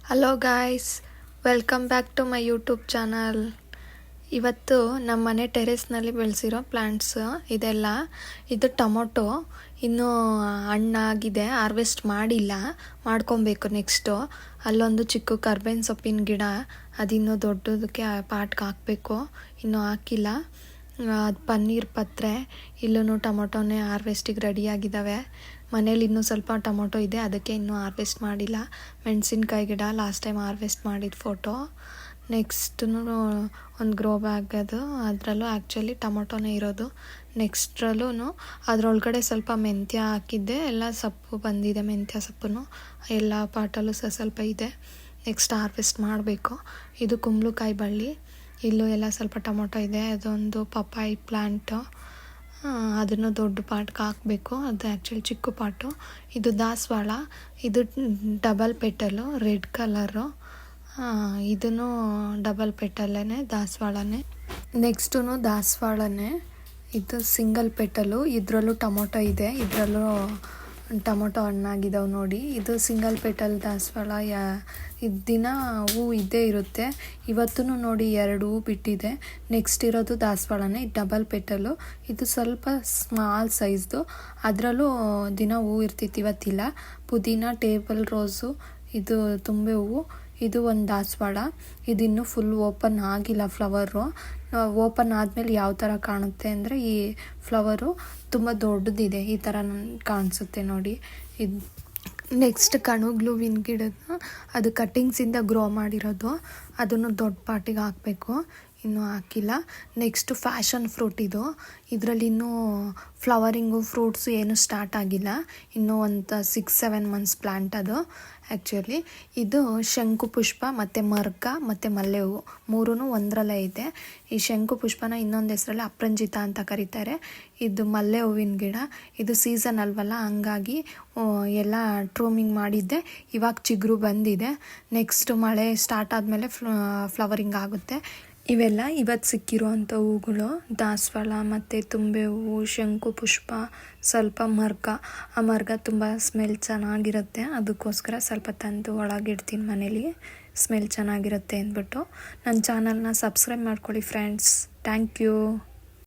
Hello guys, welcome back to my YouTube channel. ಇವತ್ತು ನಮ್ಮ ಮನೆ ಟೆರೆಸ್ನಲ್ಲಿ ಬೆಳೆಸಿರೋ ಪ್ಲ್ಯಾಂಟ್ಸ್ ಇದೆಲ್ಲ. ಇದು ಟೊಮೊಟೊ ಇನ್ನೂ ಹಣ್ಣಾಗಿದೆ, ಹಾರ್ವೆಸ್ಟ್ ಮಾಡಿಲ್ಲ, ಮಾಡ್ಕೊಬೇಕು ನೆಕ್ಸ್ಟು. ಅಲ್ಲೊಂದು ಚಿಕ್ಕ ಕರ್ಬೇವಿನ ಸೊಪ್ಪಿನ ಗಿಡ, ಅದಿನ್ನೂ ದೊಡ್ಡದಕ್ಕೆ ಪಾಟ್ಗೆ ಹಾಕಬೇಕು, ಇನ್ನೂ ಹಾಕಿಲ್ಲ. ಅದು ಪನ್ನೀರ್ ಪತ್ರೆ, ಇಲ್ಲೂ ಟೊಮೊಟೊನೇ ಹಾರ್ವೆಸ್ಟಿಗೆ ರೆಡಿಯಾಗಿದ್ದಾವೆ. ಮನೇಲಿ ಇನ್ನೂ ಸ್ವಲ್ಪ ಟೊಮೊಟೊ ಇದೆ, ಅದಕ್ಕೆ ಇನ್ನೂ ಹಾರ್ವೆಸ್ಟ್ ಮಾಡಿಲ್ಲ. ಮೆಣಸಿನ್ಕಾಯಿ ಗಿಡ ಲಾಸ್ಟ್ ಟೈಮ್ ಹಾರ್ವೆಸ್ಟ್ ಮಾಡಿದ ಫೋಟೋ. ನೆಕ್ಸ್ಟು ಒಂದು ಗ್ರೋ ಬ್ಯಾಗ್, ಅದರಲ್ಲೂ ಆ್ಯಕ್ಚುಲಿ ಟೊಮೊಟೊನೇ ಇರೋದು. ನೆಕ್ಸ್ಟ್ರಲ್ಲೂ ಅದರೊಳಗಡೆ ಸ್ವಲ್ಪ ಮೆಂತ್ಯ ಹಾಕಿದ್ದೆ, ಎಲ್ಲ ಸೊಪ್ಪು ಬಂದಿದೆ, ಮೆಂತ್ಯ ಸೊಪ್ಪು ಎಲ್ಲ ಪಾಟಲ್ಲೂ ಸ್ವಲ್ಪ ಇದೆ. ನೆಕ್ಸ್ಟ್ ಹಾರ್ವೆಸ್ಟ್ ಮಾಡಬೇಕು. ಇದು ಕುಂಬಳಕಾಯಿ ಬಳ್ಳಿ, ಇಲ್ಲೂ ಎಲ್ಲ ಸ್ವಲ್ಪ ಟೊಮೊಟೊ ಇದೆ. ಅದೊಂದು ಪಪ್ಪಾಯಿ ಪ್ಲ್ಯಾಂಟು, ಅದನ್ನು ದೊಡ್ಡ ಪಾಟ್ಗೆ ಹಾಕಬೇಕು, ಅದು ಆ್ಯಕ್ಚುಲಿ ಚಿಕ್ಕ ಪಾಟು. ಇದು ದಾಸವಾಳ, ಇದು ಡಬಲ್ ಪೆಟಲು, ರೆಡ್ ಕಲರು. ಇದೂ ಡಬಲ್ ಪೆಟಲ್ಲೇ, ದಾಸವಾಳನೇ. ನೆಕ್ಸ್ಟು ದಾಸವಾಳನೇ, ಇದು ಸಿಂಗಲ್ ಪೆಟಲು. ಇದರಲ್ಲೂ ಟೊಮೊಟೊ ಇದೆ, ಇದರಲ್ಲೂ ಟೊಮೊಟೊ ಹಣ್ಣಾಗಿದ್ದಾವೆ ನೋಡಿ. ಇದು ಸಿಂಗಲ್ ಪೆಟಲ್ ದಾಸವಾಳ. ದಿನ ಹೂ ಇದ್ದೇ ಇರುತ್ತೆ. ಇವತ್ತೂ ನೋಡಿ 2 ಹೂ ಬಿಟ್ಟಿದೆ. ನೆಕ್ಸ್ಟ್ ಇರೋದು ದಾಸವಾಳನೇ, ಡಬಲ್ ಪೆಟಲು. ಇದು ಸ್ವಲ್ಪ ಸ್ಮಾಲ್ ಸೈಜ್ದು, ಅದರಲ್ಲೂ ದಿನ ಹೂ ಇರ್ತಿತ್ತು, ಇವತ್ತಿಲ್ಲ. ಪುದೀನ, ಟೇಬಲ್ ರೋಸು, ಇದು ತುಂಬೆ ಹೂವು. ಇದು ಒಂದು ದಾಸವಾಳ. ಇದಿನ್ನೂ ಫುಲ್ ಓಪನ್ ಆಗಿಲ್ಲ ಫ್ಲವರು. ಓಪನ್ ಆದಮೇಲೆ ಯಾವ ಥರ ಕಾಣುತ್ತೆ ಅಂದರೆ, ಈ ಫ್ಲವರು ತುಂಬ ದೊಡ್ಡದಿದೆ, ಈ ಥರ ಕಾಣಿಸುತ್ತೆ ನೋಡಿ. ಇದು ನೆಕ್ಸ್ಟ್ ಕಣಗ್ಲೂವಿನ ಗಿಡದ, ಅದು ಕಟ್ಟಿಂಗ್ಸಿಂದ ಗ್ರೋ ಮಾಡಿರೋದು, ಅದನ್ನು ದೊಡ್ಡ ಪಾಟಿಗೆ ಹಾಕಬೇಕು, ಇನ್ನೂ ಹಾಕಿಲ್ಲ. ನೆಕ್ಸ್ಟು ಫ್ಯಾಷನ್ ಫ್ರೂಟ್ ಇದು. ಇದರಲ್ಲಿ ಇನ್ನೂ ಫ್ಲವರಿಂಗು, ಫ್ರೂಟ್ಸು ಏನೂ ಸ್ಟಾರ್ಟ್ ಆಗಿಲ್ಲ. ಇನ್ನೂ ಒಂದು 6-7 ಮಂತ್ಸ್ ಪ್ಲ್ಯಾಂಟ್ ಅದು ಆ್ಯಕ್ಚುಲಿ. ಇದು ಶಂಕು ಪುಷ್ಪ ಮತ್ತು ಮರ್ಕ ಮತ್ತು ಮಲ್ಲೆ ಹೂವು, ಮೂರೂ ಒಂದರಲ್ಲೇ ಇದೆ. ಈ ಶಂಕು ಪುಷ್ಪನ ಇನ್ನೊಂದು ಹೆಸರಲ್ಲಿ ಅಪರಂಜಿತ ಅಂತ ಕರೀತಾರೆ. ಇದು ಮಲ್ಲೆ ಹೂವಿನ ಗಿಡ. ಇದು ಸೀಸನ್ ಅಲ್ವಲ್ಲ, ಹಂಗಾಗಿ ಎಲ್ಲ ಟ್ರೂಮಿಂಗ್ ಮಾಡಿದ್ದೆ, ಇವಾಗ ಚಿಗುರು ಬಂದಿದೆ. ನೆಕ್ಸ್ಟ್ ಮಳೆ ಸ್ಟಾರ್ಟ್ ಆದಮೇಲೆ ಫ್ಲವರಿಂಗ್ ಆಗುತ್ತೆ. ಇವೆಲ್ಲ ಇವತ್ತು ಸಿಕ್ಕಿರುವಂಥ ಹೂಗಳು, ದಾಸವಾಳ ಮತ್ತು ತುಂಬೆ ಹೂವು, ಶಂಕು ಪುಷ್ಪ, ಸ್ವಲ್ಪ ಮರ್ಗ. ಆ ಮರ್ಗ ತುಂಬ ಸ್ಮೆಲ್ ಚೆನ್ನಾಗಿರುತ್ತೆ, ಅದಕ್ಕೋಸ್ಕರ ಸ್ವಲ್ಪ ತಂದು ಒಳಗಿಡ್ತೀನಿ ಮನೇಲಿ, ಸ್ಮೆಲ್ ಚೆನ್ನಾಗಿರುತ್ತೆ ಅಂದ್ಬಿಟ್ಟು. ನನ್ನ ಚಾನಲ್ನ ಸಬ್ಸ್ಕ್ರೈಬ್ ಮಾಡ್ಕೊಳ್ಳಿ ಫ್ರೆಂಡ್ಸ್. Thank you.